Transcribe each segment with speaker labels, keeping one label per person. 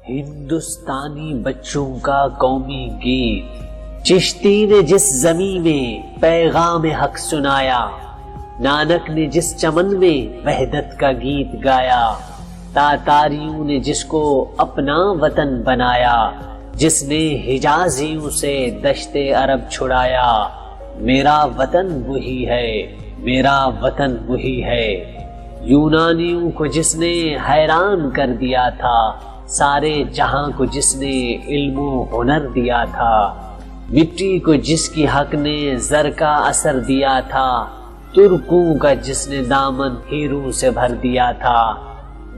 Speaker 1: ہندوستانی بچوں کا قومی گیت، چشتی نے جس زمین میں پیغام حق سنایا، نانک نے جس چمن میں وحدت کا گیت گایا، تاتاریوں نے جس کو اپنا وطن بنایا، جس نے حجازیوں سے دشت عرب چھڑایا، میرا وطن وہی ہے، میرا وطن وہی ہے۔ یونانیوں کو جس نے حیران کر دیا تھا، سارے جہاں کو جس نے علم و ہنر دیا تھا، مٹی کو جس کی حق نے زر کا اثر دیا تھا، ترکوں کا جس نے دامن ہیروں سے بھر دیا تھا،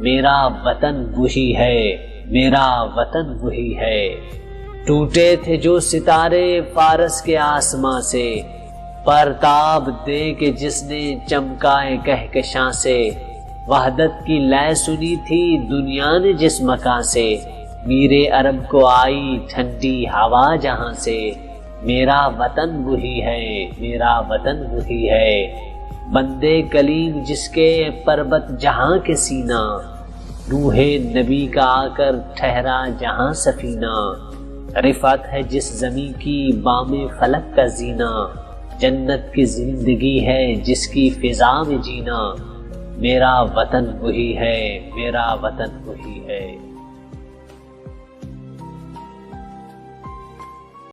Speaker 1: میرا وطن وہی ہے، میرا وطن وہی ہے۔ ٹوٹے تھے جو ستارے فارس کے آسماں سے، پرتاب دے کے جس نے چمکائے کہکشاں سے، وحدت کی لے سنی تھی دنیا نے جس مکان سے، میرے عرب کو آئی ٹھنڈی ہوا جہاں سے، میرا وطن وہی ہے، میرا وطن وہی ہے۔ بندے کلیم جس کے پربت جہاں کے سینہ، نوح نبی کا آ کر ٹھہرا جہاں سفینہ، رفعت ہے جس زمین کی بام فلک کا زینہ، جنت کی زندگی ہے جس کی فضا میں جینا، میرا وطن وہی ہے، میرا وطن وہی ہے۔